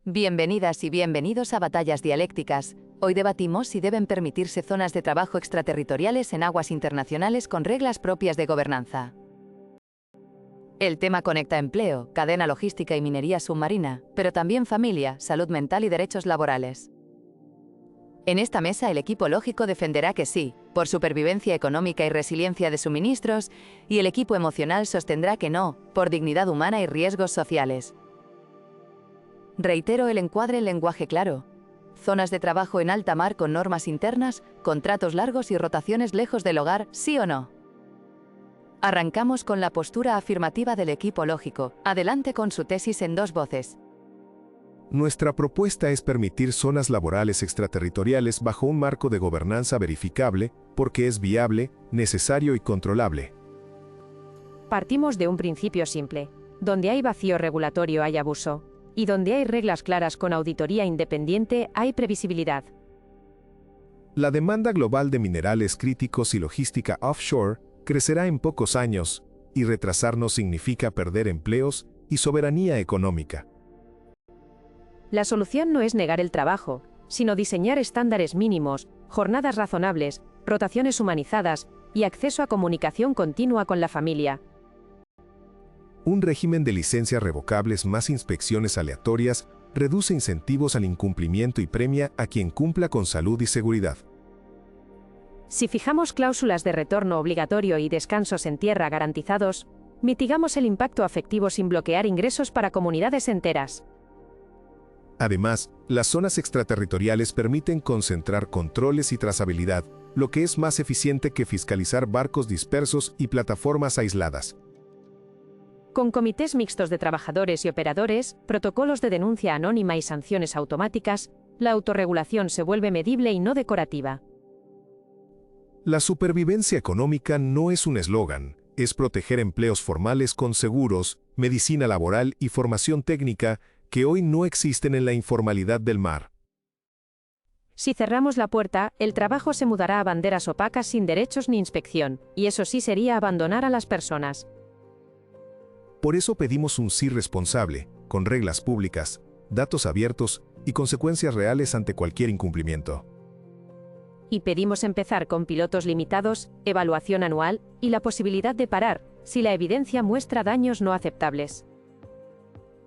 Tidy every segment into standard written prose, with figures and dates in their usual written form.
Bienvenidas y bienvenidos a Batallas Dialécticas. Hoy debatimos si deben permitirse zonas de trabajo extraterritoriales en aguas internacionales con reglas propias de gobernanza. El tema conecta empleo, cadena logística y minería submarina, pero también familia, salud mental y derechos laborales. En esta mesa el equipo lógico defenderá que sí, por supervivencia económica y resiliencia de suministros, y el equipo emocional sostendrá que no, por dignidad humana y riesgos sociales. Reitero el encuadre en lenguaje claro. Zonas de trabajo en alta mar con normas internas, contratos largos y rotaciones lejos del hogar, ¿sí o no? Arrancamos con la postura afirmativa del equipo lógico. Adelante con su tesis en 2 voces. Nuestra propuesta es permitir zonas laborales extraterritoriales bajo un marco de gobernanza verificable, porque es viable, necesario y controlable. Partimos de un principio simple. Donde hay vacío regulatorio hay abuso. Y donde hay reglas claras con auditoría independiente hay previsibilidad. La demanda global de minerales críticos y logística offshore crecerá en pocos años, y retrasarnos significa perder empleos y soberanía económica. La solución no es negar el trabajo, sino diseñar estándares mínimos, jornadas razonables, rotaciones humanizadas y acceso a comunicación continua con la familia. Un régimen de licencias revocables más inspecciones aleatorias reduce incentivos al incumplimiento y premia a quien cumpla con salud y seguridad. Si fijamos cláusulas de retorno obligatorio y descansos en tierra garantizados, mitigamos el impacto afectivo sin bloquear ingresos para comunidades enteras. Además, las zonas extraterritoriales permiten concentrar controles y trazabilidad, lo que es más eficiente que fiscalizar barcos dispersos y plataformas aisladas. Con comités mixtos de trabajadores y operadores, protocolos de denuncia anónima y sanciones automáticas, la autorregulación se vuelve medible y no decorativa. La supervivencia económica no es un eslogan, es proteger empleos formales con seguros, medicina laboral y formación técnica que hoy no existen en la informalidad del mar. Si cerramos la puerta, el trabajo se mudará a banderas opacas sin derechos ni inspección, y eso sí sería abandonar a las personas. Por eso pedimos un sí responsable, con reglas públicas, datos abiertos y consecuencias reales ante cualquier incumplimiento. Y pedimos empezar con pilotos limitados, evaluación anual y la posibilidad de parar, si la evidencia muestra daños no aceptables.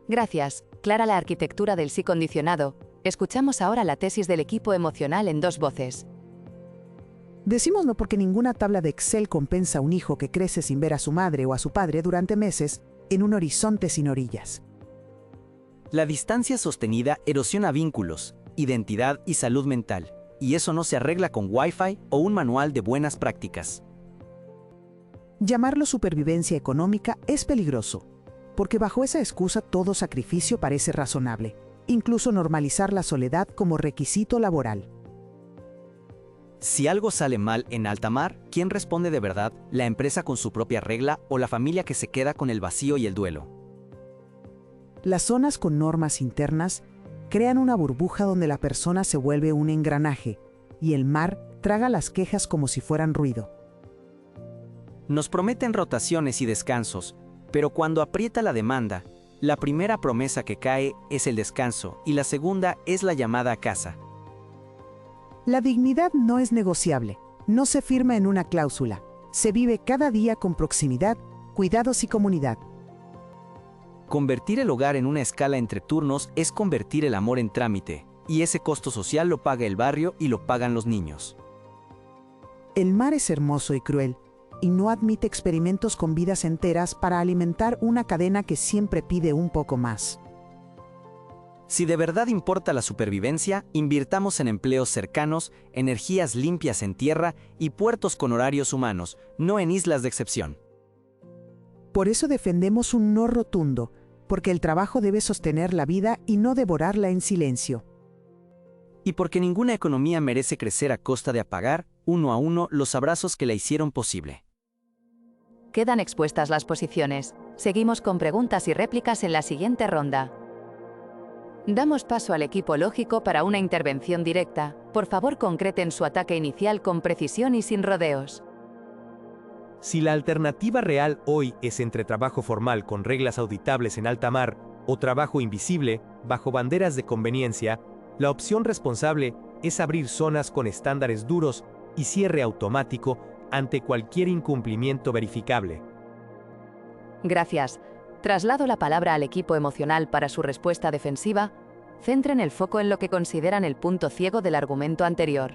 Gracias, clara la arquitectura del sí condicionado. Escuchamos ahora la tesis del equipo emocional en 2 voces. Decimos no porque ninguna tabla de Excel compensa a un hijo que crece sin ver a su madre o a su padre durante meses en un horizonte sin orillas. La distancia sostenida erosiona vínculos, identidad y salud mental, y eso no se arregla con Wi-Fi o un manual de buenas prácticas. Llamarlo supervivencia económica es peligroso, porque bajo esa excusa todo sacrificio parece razonable, incluso normalizar la soledad como requisito laboral. Si algo sale mal en alta mar, ¿quién responde de verdad? ¿La empresa con su propia regla o la familia que se queda con el vacío y el duelo? Las zonas con normas internas crean una burbuja donde la persona se vuelve un engranaje, y el mar traga las quejas como si fueran ruido. Nos prometen rotaciones y descansos, pero cuando aprieta la demanda, la primera promesa que cae es el descanso y la segunda es la llamada a casa. La dignidad no es negociable, no se firma en una cláusula, se vive cada día con proximidad, cuidados y comunidad. Convertir el hogar en una escala entre turnos es convertir el amor en trámite, y ese costo social lo paga el barrio y lo pagan los niños. El mar es hermoso y cruel, y no admite experimentos con vidas enteras para alimentar una cadena que siempre pide un poco más. Si de verdad importa la supervivencia, invirtamos en empleos cercanos, energías limpias en tierra y puertos con horarios humanos, no en islas de excepción. Por eso defendemos un no rotundo, porque el trabajo debe sostener la vida y no devorarla en silencio. Y porque ninguna economía merece crecer a costa de apagar, uno a uno, los abrazos que la hicieron posible. Quedan expuestas las posiciones. Seguimos con preguntas y réplicas en la siguiente ronda. Damos paso al equipo lógico para una intervención directa. Por favor, concreten su ataque inicial con precisión y sin rodeos. Si la alternativa real hoy es entre trabajo formal con reglas auditables en alta mar o trabajo invisible, bajo banderas de conveniencia, la opción responsable es abrir zonas con estándares duros y cierre automático ante cualquier incumplimiento verificable. Gracias. Traslado la palabra al equipo emocional para su respuesta defensiva. Centren el foco en lo que consideran el punto ciego del argumento anterior.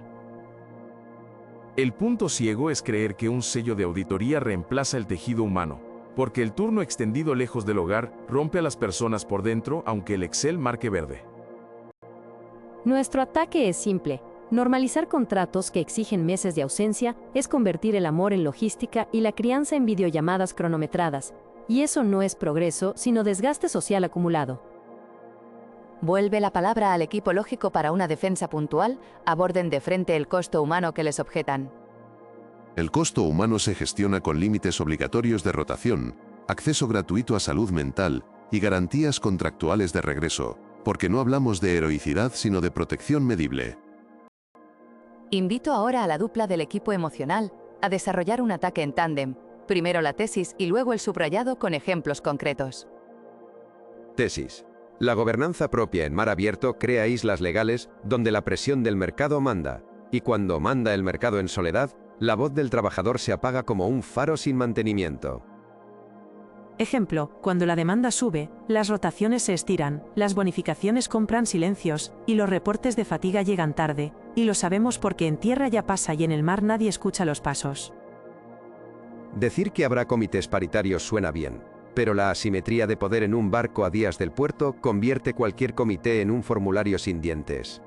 El punto ciego es creer que un sello de auditoría reemplaza el tejido humano, porque el turno extendido lejos del hogar rompe a las personas por dentro aunque el Excel marque verde. Nuestro ataque es simple. Normalizar contratos que exigen meses de ausencia es convertir el amor en logística y la crianza en videollamadas cronometradas. Y eso no es progreso, sino desgaste social acumulado. Vuelve la palabra al equipo lógico para una defensa puntual. Aborden de frente el costo humano que les objetan. El costo humano se gestiona con límites obligatorios de rotación, acceso gratuito a salud mental y garantías contractuales de regreso, porque no hablamos de heroicidad sino de protección medible. Invito ahora a la dupla del equipo emocional a desarrollar un ataque en tándem, primero la tesis y luego el subrayado con ejemplos concretos. Tesis. La gobernanza propia en mar abierto crea islas legales donde la presión del mercado manda, y cuando manda el mercado en soledad, la voz del trabajador se apaga como un faro sin mantenimiento. Ejemplo, cuando la demanda sube, las rotaciones se estiran, las bonificaciones compran silencios, y los reportes de fatiga llegan tarde, y lo sabemos porque en tierra ya pasa y en el mar nadie escucha los pasos. Decir que habrá comités paritarios suena bien, pero la asimetría de poder en un barco a días del puerto convierte cualquier comité en un formulario sin dientes.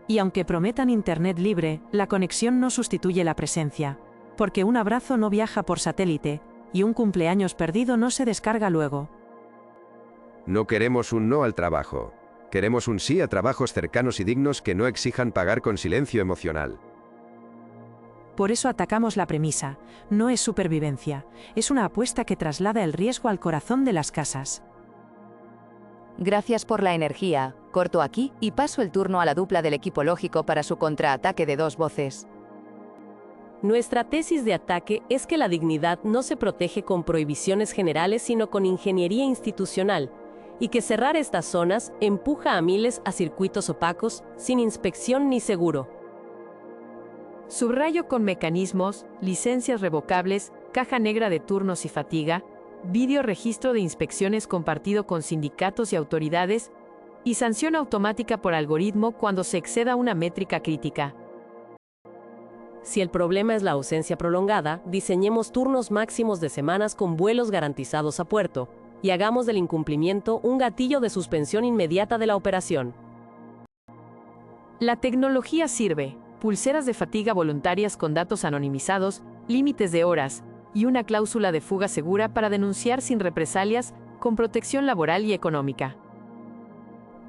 Y aunque prometan Internet libre, la conexión no sustituye la presencia, porque un abrazo no viaja por satélite, y un cumpleaños perdido no se descarga luego. No queremos un no al trabajo. Queremos un sí a trabajos cercanos y dignos que no exijan pagar con silencio emocional. Por eso atacamos la premisa. No es supervivencia, es una apuesta que traslada el riesgo al corazón de las casas. Gracias por la energía. Corto aquí y paso el turno a la dupla del equipo lógico para su contraataque de dos voces. Nuestra tesis de ataque es que la dignidad no se protege con prohibiciones generales sino con ingeniería institucional, y que cerrar estas zonas empuja a miles a circuitos opacos, sin inspección ni seguro. Subrayo con mecanismos, licencias revocables, caja negra de turnos y fatiga, video registro de inspecciones compartido con sindicatos y autoridades, y sanción automática por algoritmo cuando se exceda una métrica crítica. Si el problema es la ausencia prolongada, diseñemos turnos máximos de semanas con vuelos garantizados a puerto, y hagamos del incumplimiento un gatillo de suspensión inmediata de la operación. La tecnología sirve. Pulseras de fatiga voluntarias con datos anonimizados, límites de horas, y una cláusula de fuga segura para denunciar sin represalias, con protección laboral y económica.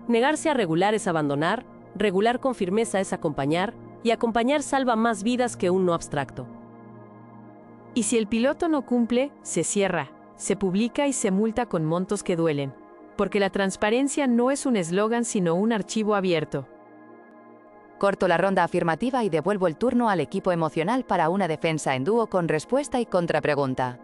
Negarse a regular es abandonar, regular con firmeza es acompañar, y acompañar salva más vidas que un no abstracto. Y si el piloto no cumple, se cierra, se publica y se multa con montos que duelen, porque la transparencia no es un eslogan sino un archivo abierto. Corto la ronda afirmativa y devuelvo el turno al equipo emocional para una defensa en dúo con respuesta y contrapregunta.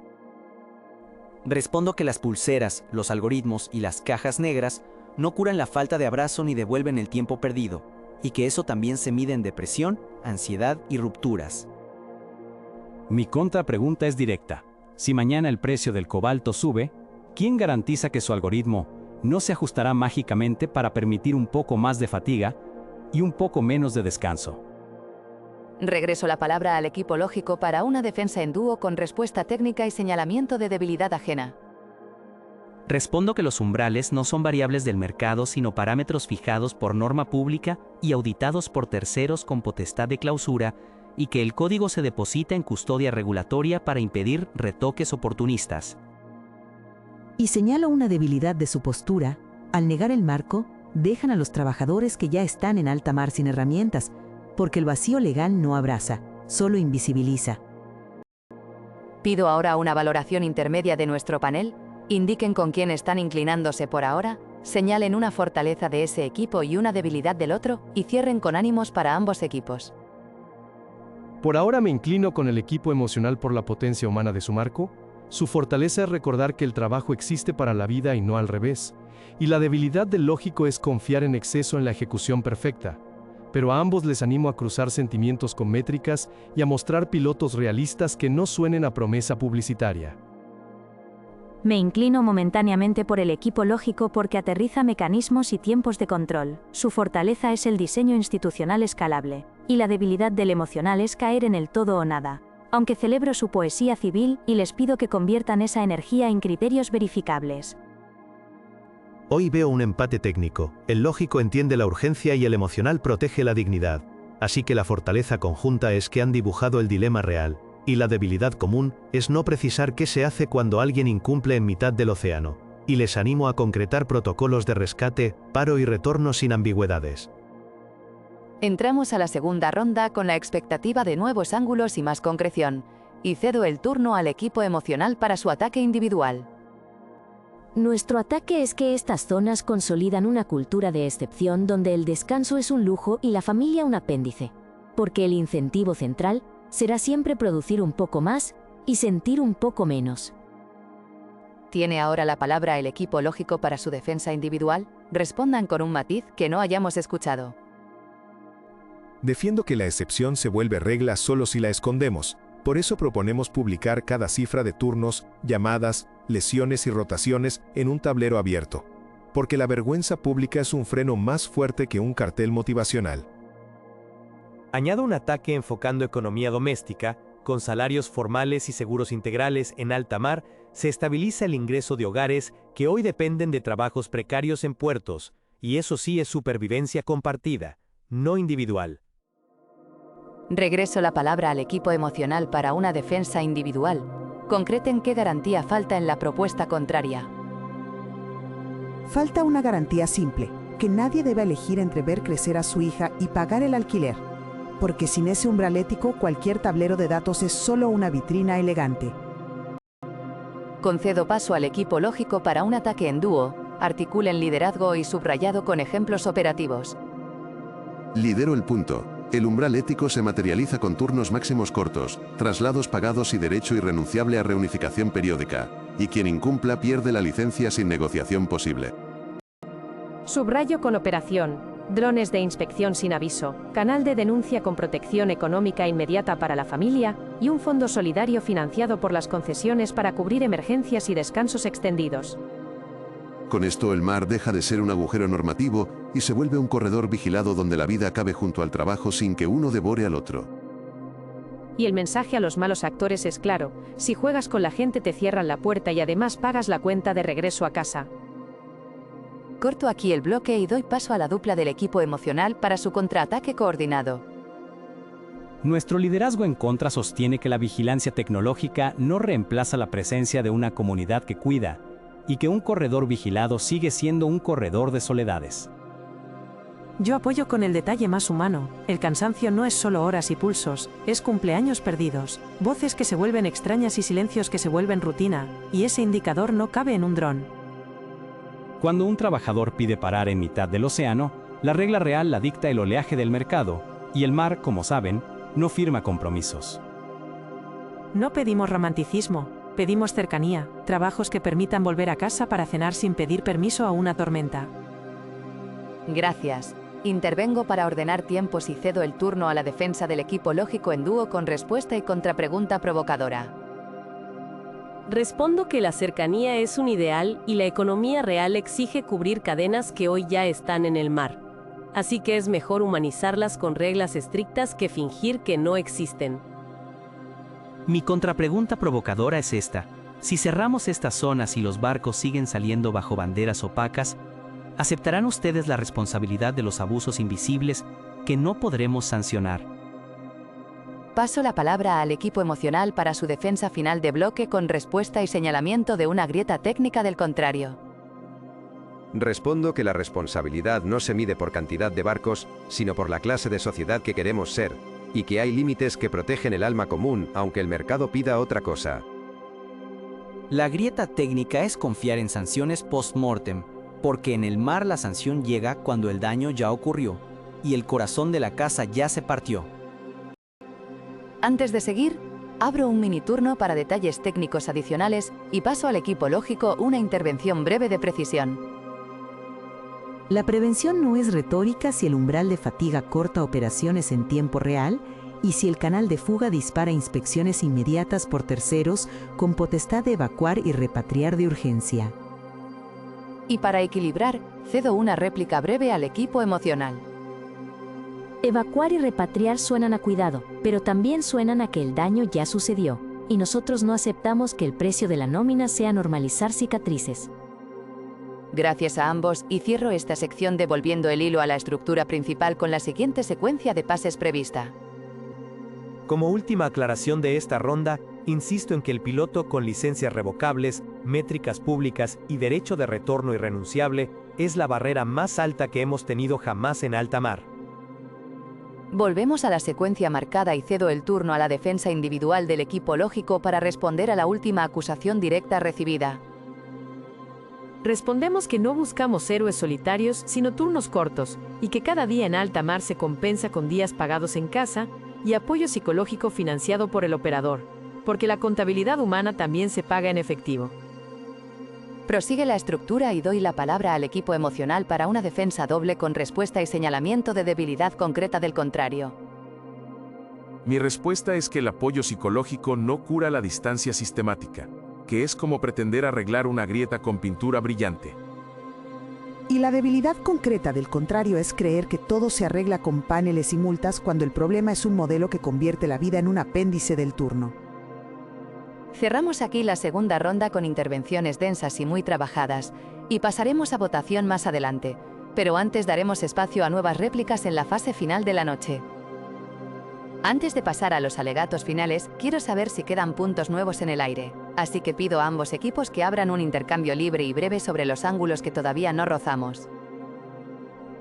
Respondo que las pulseras, los algoritmos y las cajas negras no curan la falta de abrazo ni devuelven el tiempo perdido, y que eso también se mide en depresión, ansiedad y rupturas. Mi contrapregunta es directa. Si mañana el precio del cobalto sube, ¿quién garantiza que su algoritmo no se ajustará mágicamente para permitir un poco más de fatiga y un poco menos de descanso? Regreso la palabra al equipo lógico para una defensa en dúo con respuesta técnica y señalamiento de debilidad ajena. Respondo que los umbrales no son variables del mercado sino parámetros fijados por norma pública y auditados por terceros con potestad de clausura, y que el código se deposita en custodia regulatoria para impedir retoques oportunistas. Y señalo una debilidad de su postura. Al negar el marco, dejan a los trabajadores que ya están en alta mar sin herramientas, porque el vacío legal no abraza, solo invisibiliza. Pido ahora una valoración intermedia de nuestro panel. Indiquen con quién están inclinándose por ahora, señalen una fortaleza de ese equipo y una debilidad del otro, y cierren con ánimos para ambos equipos. Por ahora me inclino con el equipo emocional por la potencia humana de su marco, Su fortaleza es recordar que el trabajo existe para la vida y no al revés. Y la debilidad del lógico es confiar en exceso en la ejecución perfecta. Pero a ambos les animo a cruzar sentimientos con métricas y a mostrar pilotos realistas que no suenen a promesa publicitaria. Me inclino momentáneamente por el equipo lógico porque aterriza mecanismos y tiempos de control. Su fortaleza es el diseño institucional escalable, y la debilidad del emocional es caer en el todo o nada. Aunque celebro su poesía civil y les pido que conviertan esa energía en criterios verificables. Hoy veo un empate técnico. El lógico entiende la urgencia y el emocional protege la dignidad. Así que la fortaleza conjunta es que han dibujado el dilema real. Y la debilidad común es no precisar qué se hace cuando alguien incumple en mitad del océano. Y les animo a concretar protocolos de rescate, paro y retorno sin ambigüedades. Entramos a la segunda ronda con la expectativa de nuevos ángulos y más concreción. Y cedo el turno al equipo emocional para su ataque individual. Nuestro ataque es que estas zonas consolidan una cultura de excepción donde el descanso es un lujo y la familia un apéndice. Porque el incentivo central será siempre producir un poco más y sentir un poco menos. ¿Tiene ahora la palabra el equipo lógico para su defensa individual? Respondan con un matiz que no hayamos escuchado. Defiendo que la excepción se vuelve regla solo si la escondemos. Por eso proponemos publicar cada cifra de turnos, llamadas, lesiones y rotaciones en un tablero abierto. Porque la vergüenza pública es un freno más fuerte que un cartel motivacional. Añado un ataque enfocando economía doméstica, con salarios formales y seguros integrales en alta mar, se estabiliza el ingreso de hogares que hoy dependen de trabajos precarios en puertos, y eso sí es supervivencia compartida, no individual. Regreso la palabra al equipo emocional para una defensa individual. Concreten qué garantía falta en la propuesta contraria. Falta una garantía simple, que nadie debe elegir entre ver crecer a su hija y pagar el alquiler. Porque sin ese umbral ético, cualquier tablero de datos es solo una vitrina elegante. Concedo paso al equipo lógico para un ataque en dúo. Articulen liderazgo y subrayado con ejemplos operativos. Lidero el punto. El umbral ético se materializa con turnos máximos cortos, traslados pagados y derecho irrenunciable a reunificación periódica. Y quien incumpla pierde la licencia sin negociación posible. Subrayo con operación. Drones de inspección sin aviso, canal de denuncia con protección económica inmediata para la familia y un fondo solidario financiado por las concesiones para cubrir emergencias y descansos extendidos. Con esto el mar deja de ser un agujero normativo y se vuelve un corredor vigilado donde la vida cabe junto al trabajo sin que uno devore al otro. Y el mensaje a los malos actores es claro: si juegas con la gente te cierran la puerta y además pagas la cuenta de regreso a casa. Corto aquí el bloque y doy paso a la dupla del equipo emocional para su contraataque coordinado. Nuestro liderazgo en contra sostiene que la vigilancia tecnológica no reemplaza la presencia de una comunidad que cuida, y que un corredor vigilado sigue siendo un corredor de soledades. Yo apoyo con el detalle más humano. El cansancio no es solo horas y pulsos, es cumpleaños perdidos, voces que se vuelven extrañas y silencios que se vuelven rutina, y ese indicador no cabe en un dron. Cuando un trabajador pide parar en mitad del océano, la regla real la dicta el oleaje del mercado, y el mar, como saben, no firma compromisos. No pedimos romanticismo, pedimos cercanía, trabajos que permitan volver a casa para cenar sin pedir permiso a una tormenta. Gracias. Intervengo para ordenar tiempos y cedo el turno a la defensa del equipo lógico en dúo con respuesta y contrapregunta provocadora. Respondo que la cercanía es un ideal y la economía real exige cubrir cadenas que hoy ya están en el mar. Así que es mejor humanizarlas con reglas estrictas que fingir que no existen. Mi contrapregunta provocadora es esta. Si cerramos estas zonas y los barcos siguen saliendo bajo banderas opacas, ¿aceptarán ustedes la responsabilidad de los abusos invisibles que no podremos sancionar? Paso la palabra al equipo emocional para su defensa final de bloque con respuesta y señalamiento de una grieta técnica del contrario. Respondo que la responsabilidad no se mide por cantidad de barcos, sino por la clase de sociedad que queremos ser, y que hay límites que protegen el alma común, aunque el mercado pida otra cosa. La grieta técnica es confiar en sanciones post-mortem, porque en el mar la sanción llega cuando el daño ya ocurrió, y el corazón de la casa ya se partió. Antes de seguir, Abro un mini turno para detalles técnicos adicionales y paso al equipo lógico una intervención breve de precisión. La prevención no es retórica si el umbral de fatiga corta operaciones en tiempo real y si el canal de fuga dispara inspecciones inmediatas por terceros con potestad de evacuar y repatriar de urgencia. Y para equilibrar, cedo una réplica breve al equipo emocional. Evacuar y repatriar suenan a cuidado, pero también suenan a que el daño ya sucedió, y nosotros no aceptamos que el precio de la nómina sea normalizar cicatrices. Gracias a ambos, y cierro esta sección devolviendo el hilo a la estructura principal con la siguiente secuencia de pases prevista. Como última aclaración de esta ronda, insisto en que el piloto con licencias revocables, métricas públicas y derecho de retorno irrenunciable es la barrera más alta que hemos tenido jamás en alta mar. Volvemos a la secuencia marcada y cedo el turno a la defensa individual del equipo lógico para responder a la última acusación directa recibida. Respondemos que no buscamos héroes solitarios, sino turnos cortos, y que cada día en alta mar se compensa con días pagados en casa y apoyo psicológico financiado por el operador, porque la contabilidad humana también se paga en efectivo. Prosigue la estructura y doy la palabra al equipo emocional para una defensa doble con respuesta y señalamiento de debilidad concreta del contrario. Mi respuesta es que el apoyo psicológico no cura la distancia sistemática, que es como pretender arreglar una grieta con pintura brillante. Y la debilidad concreta del contrario es creer que todo se arregla con paneles y multas cuando el problema es un modelo que convierte la vida en un apéndice del turno. Cerramos aquí la segunda ronda con intervenciones densas y muy trabajadas, y pasaremos a votación más adelante, pero antes daremos espacio a nuevas réplicas en la fase final de la noche. Antes de pasar a los alegatos finales, quiero saber si quedan puntos nuevos en el aire, así que pido a ambos equipos que abran un intercambio libre y breve sobre los ángulos que todavía no rozamos.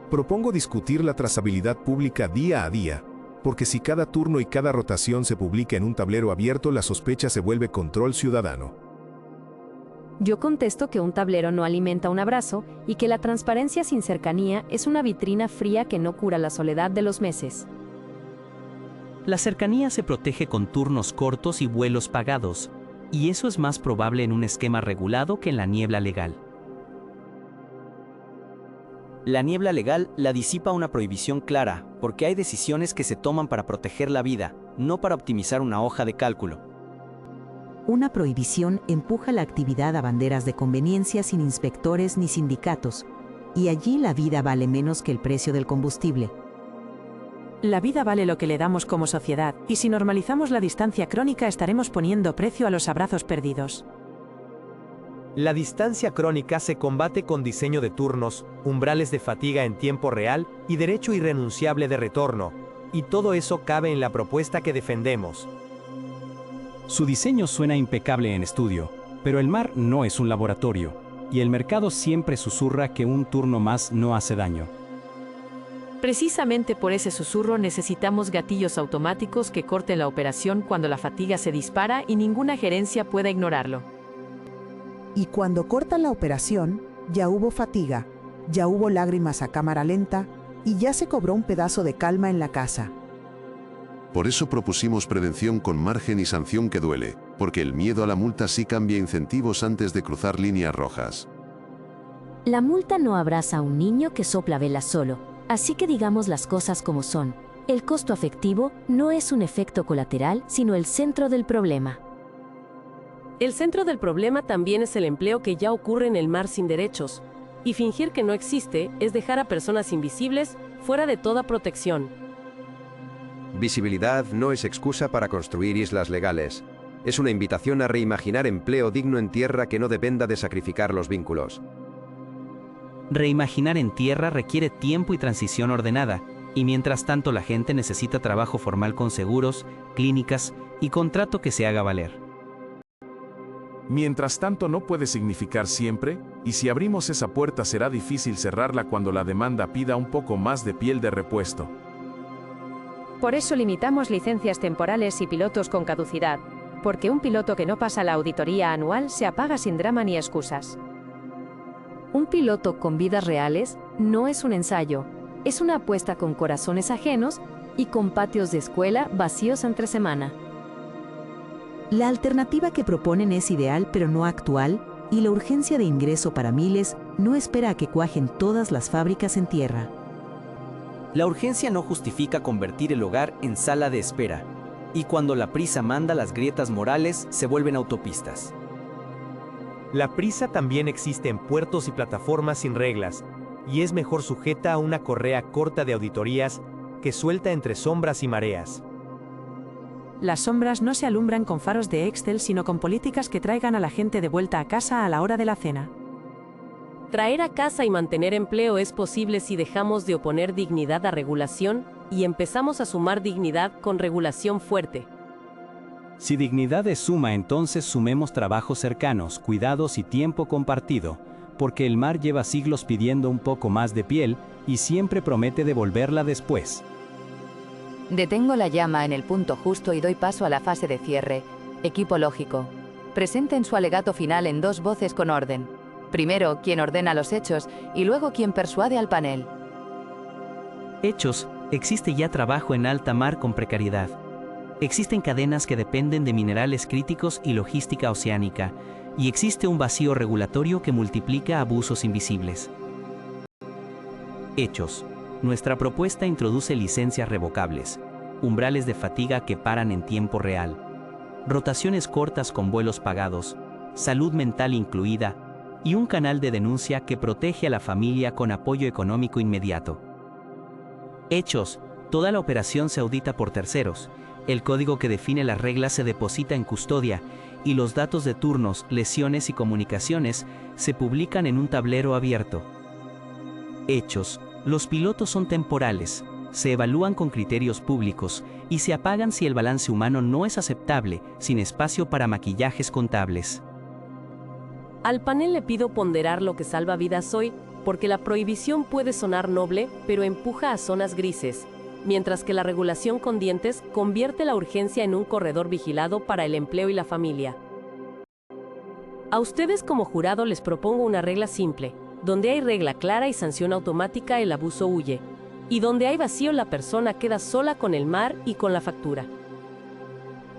Propongo discutir la trazabilidad pública día a día, porque si cada turno y cada rotación se publica en un tablero abierto, la sospecha se vuelve control ciudadano. Yo contesto que un tablero no alimenta un abrazo y que la transparencia sin cercanía es una vitrina fría que no cura la soledad de los meses. La cercanía se protege con turnos cortos y vuelos pagados, y eso es más probable en un esquema regulado que en la niebla legal. La niebla legal la disipa una prohibición clara, porque hay decisiones que se toman para proteger la vida, no para optimizar una hoja de cálculo. Una prohibición empuja la actividad a banderas de conveniencia sin inspectores ni sindicatos, y allí la vida vale menos que el precio del combustible. La vida vale lo que le damos como sociedad, y si normalizamos la distancia crónica estaremos poniendo precio a los abrazos perdidos. La distancia crónica se combate con diseño de turnos, umbrales de fatiga en tiempo real y derecho irrenunciable de retorno, y todo eso cabe en la propuesta que defendemos. Su diseño suena impecable en estudio, pero el mar no es un laboratorio, y el mercado siempre susurra que un turno más no hace daño. Precisamente por ese susurro necesitamos gatillos automáticos que corten la operación cuando la fatiga se dispara y ninguna gerencia pueda ignorarlo. Y cuando cortan la operación, ya hubo fatiga, ya hubo lágrimas a cámara lenta y ya se cobró un pedazo de calma en la casa. Por eso propusimos prevención con margen y sanción que duele, porque el miedo a la multa sí cambia incentivos antes de cruzar líneas rojas. La multa no abraza a un niño que sopla velas solo. Así que digamos las cosas como son. El costo afectivo no es un efecto colateral, sino el centro del problema. El centro del problema también es el empleo que ya ocurre en el mar sin derechos. Y fingir que no existe es dejar a personas invisibles fuera de toda protección. Visibilidad no es excusa para construir islas legales. Es una invitación a reimaginar empleo digno en tierra que no dependa de sacrificar los vínculos. Reimaginar en tierra requiere tiempo y transición ordenada, y mientras tanto la gente necesita trabajo formal con seguros, clínicas y contrato que se haga valer. Mientras tanto no puede significar siempre, y si abrimos esa puerta será difícil cerrarla cuando la demanda pida un poco más de piel de repuesto. Por eso limitamos licencias temporales y pilotos con caducidad, porque un piloto que no pasa la auditoría anual se apaga sin drama ni excusas. Un piloto con vidas reales no es un ensayo, es una apuesta con corazones ajenos y con patios de escuela vacíos entre semana. La alternativa que proponen es ideal pero no actual, y la urgencia de ingreso para miles no espera a que cuajen todas las fábricas en tierra. La urgencia no justifica convertir el hogar en sala de espera, y cuando la prisa manda, las grietas morales se vuelven autopistas. La prisa también existe en puertos y plataformas sin reglas, y es mejor sujeta a una correa corta de auditorías que suelta entre sombras y mareas. Las sombras no se alumbran con faros de Excel, sino con políticas que traigan a la gente de vuelta a casa a la hora de la cena. Traer a casa y mantener empleo es posible si dejamos de oponer dignidad a regulación y empezamos a sumar dignidad con regulación fuerte. Si dignidad es suma, entonces sumemos trabajos cercanos, cuidados y tiempo compartido, porque el mar lleva siglos pidiendo un poco más de piel y siempre promete devolverla después. Detengo la llama en el punto justo y doy paso a la fase de cierre. Equipo lógico. Presenten su alegato final en 2 voces con orden. Primero, quien ordena los hechos y luego quien persuade al panel. Hechos, existe ya trabajo en alta mar con precariedad. Existen cadenas que dependen de minerales críticos y logística oceánica, y existe un vacío regulatorio que multiplica abusos invisibles. Hechos. Nuestra propuesta introduce licencias revocables, umbrales de fatiga que paran en tiempo real, rotaciones cortas con vuelos pagados, salud mental incluida, y un canal de denuncia que protege a la familia con apoyo económico inmediato. Hechos. Toda la operación se audita por terceros, el código que define las reglas se deposita en custodia, y los datos de turnos, lesiones y comunicaciones se publican en un tablero abierto. Hechos. Los pilotos son temporales, se evalúan con criterios públicos y se apagan si el balance humano no es aceptable, sin espacio para maquillajes contables. Al panel le pido ponderar lo que salva vidas hoy, porque la prohibición puede sonar noble, pero empuja a zonas grises, mientras que la regulación con dientes convierte la urgencia en un corredor vigilado para el empleo y la familia. A ustedes como jurado les propongo una regla simple. Donde hay regla clara y sanción automática, el abuso huye. Y donde hay vacío, la persona queda sola con el mar y con la factura.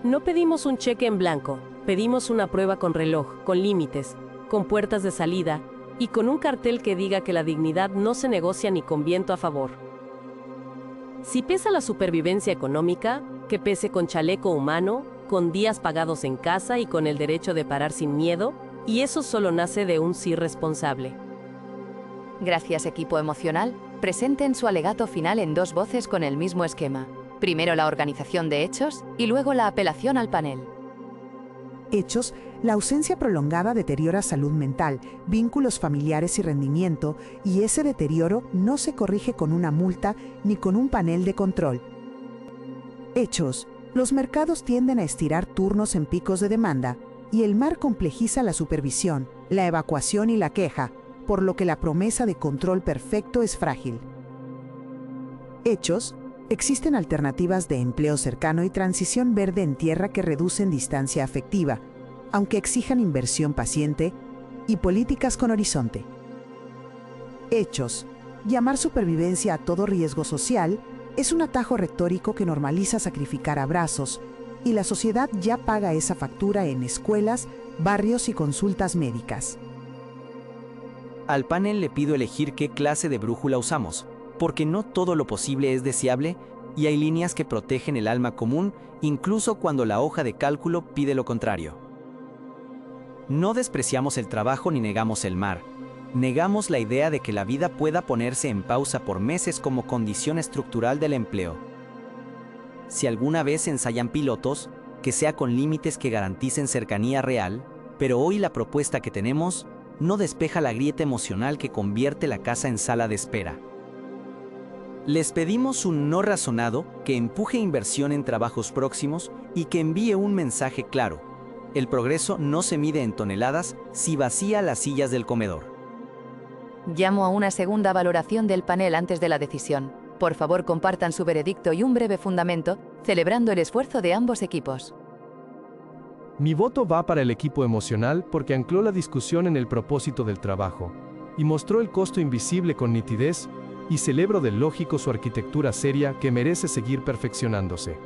No pedimos un cheque en blanco, pedimos una prueba con reloj, con límites, con puertas de salida y con un cartel que diga que la dignidad no se negocia ni con viento a favor. Si pesa la supervivencia económica, que pese con chaleco humano, con días pagados en casa y con el derecho de parar sin miedo, y eso solo nace de un sí responsable. Gracias, equipo emocional. Presenten su alegato final en 2 voces con el mismo esquema. Primero la organización de hechos y luego la apelación al panel. Hechos, la ausencia prolongada deteriora salud mental, vínculos familiares y rendimiento, y ese deterioro no se corrige con una multa ni con un panel de control. Hechos, los mercados tienden a estirar turnos en picos de demanda, y el mar complejiza la supervisión, la evacuación y la queja, por lo que la promesa de control perfecto es frágil. Hechos, existen alternativas de empleo cercano y transición verde en tierra que reducen distancia afectiva, aunque exijan inversión paciente y políticas con horizonte. Hechos, llamar supervivencia a todo riesgo social es un atajo retórico que normaliza sacrificar abrazos, y la sociedad ya paga esa factura en escuelas, barrios y consultas médicas. Al panel le pido elegir qué clase de brújula usamos, porque no todo lo posible es deseable y hay líneas que protegen el alma común, incluso cuando la hoja de cálculo pide lo contrario. No despreciamos el trabajo ni negamos el mar. Negamos la idea de que la vida pueda ponerse en pausa por meses como condición estructural del empleo. Si alguna vez ensayan pilotos, que sea con límites que garanticen cercanía real, pero hoy la propuesta que tenemos no despeja la grieta emocional que convierte la casa en sala de espera. Les pedimos un no razonado que empuje inversión en trabajos próximos y que envíe un mensaje claro. El progreso no se mide en toneladas si vacía las sillas del comedor. Llamo a una segunda valoración del panel antes de la decisión. Por favor, compartan su veredicto y un breve fundamento, celebrando el esfuerzo de ambos equipos. Mi voto va para el equipo emocional porque ancló la discusión en el propósito del trabajo y mostró el costo invisible con nitidez, y celebro del lógico su arquitectura seria que merece seguir perfeccionándose.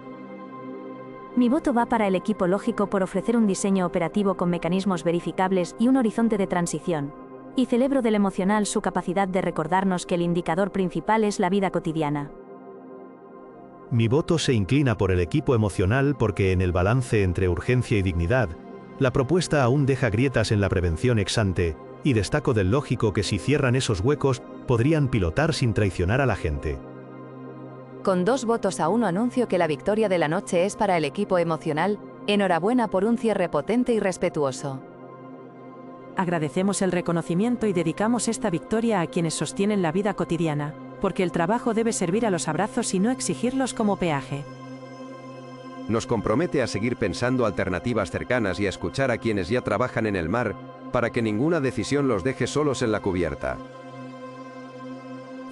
Mi voto va para el equipo lógico por ofrecer un diseño operativo con mecanismos verificables y un horizonte de transición. Y celebro del emocional su capacidad de recordarnos que el indicador principal es la vida cotidiana. Mi voto se inclina por el equipo emocional porque en el balance entre urgencia y dignidad, la propuesta aún deja grietas en la prevención ex ante, y destaco del lógico que si cierran esos huecos, podrían pilotar sin traicionar a la gente. Con 2 votos a 1 anuncio que la victoria de la noche es para el equipo emocional. Enhorabuena por un cierre potente y respetuoso. Agradecemos el reconocimiento y dedicamos esta victoria a quienes sostienen la vida cotidiana, porque el trabajo debe servir a los abrazos y no exigirlos como peaje. Nos compromete a seguir pensando alternativas cercanas y a escuchar a quienes ya trabajan en el mar, para que ninguna decisión los deje solos en la cubierta.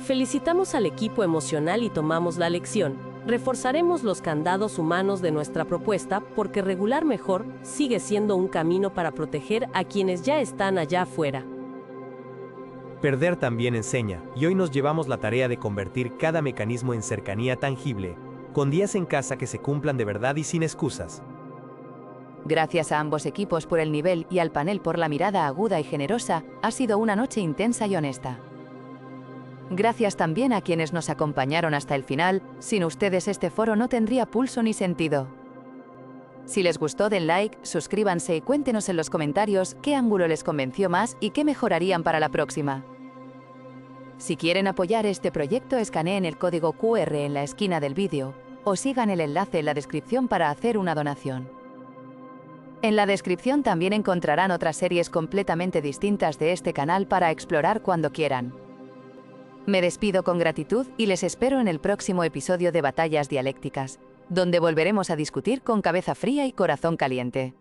Felicitamos al equipo emocional y tomamos la lección. Reforzaremos los candados humanos de nuestra propuesta porque regular mejor sigue siendo un camino para proteger a quienes ya están allá afuera. Perder también enseña, y hoy nos llevamos la tarea de convertir cada mecanismo en cercanía tangible, con días en casa que se cumplan de verdad y sin excusas. Gracias a ambos equipos por el nivel y al panel por la mirada aguda y generosa, ha sido una noche intensa y honesta. Gracias también a quienes nos acompañaron hasta el final, sin ustedes este foro no tendría pulso ni sentido. Si les gustó, den like, suscríbanse y cuéntenos en los comentarios qué ángulo les convenció más y qué mejorarían para la próxima. Si quieren apoyar este proyecto, escaneen el código QR en la esquina del vídeo o sigan el enlace en la descripción para hacer una donación. En la descripción también encontrarán otras series completamente distintas de este canal para explorar cuando quieran. Me despido con gratitud y les espero en el próximo episodio de Batallas Dialécticas, donde volveremos a discutir con cabeza fría y corazón caliente.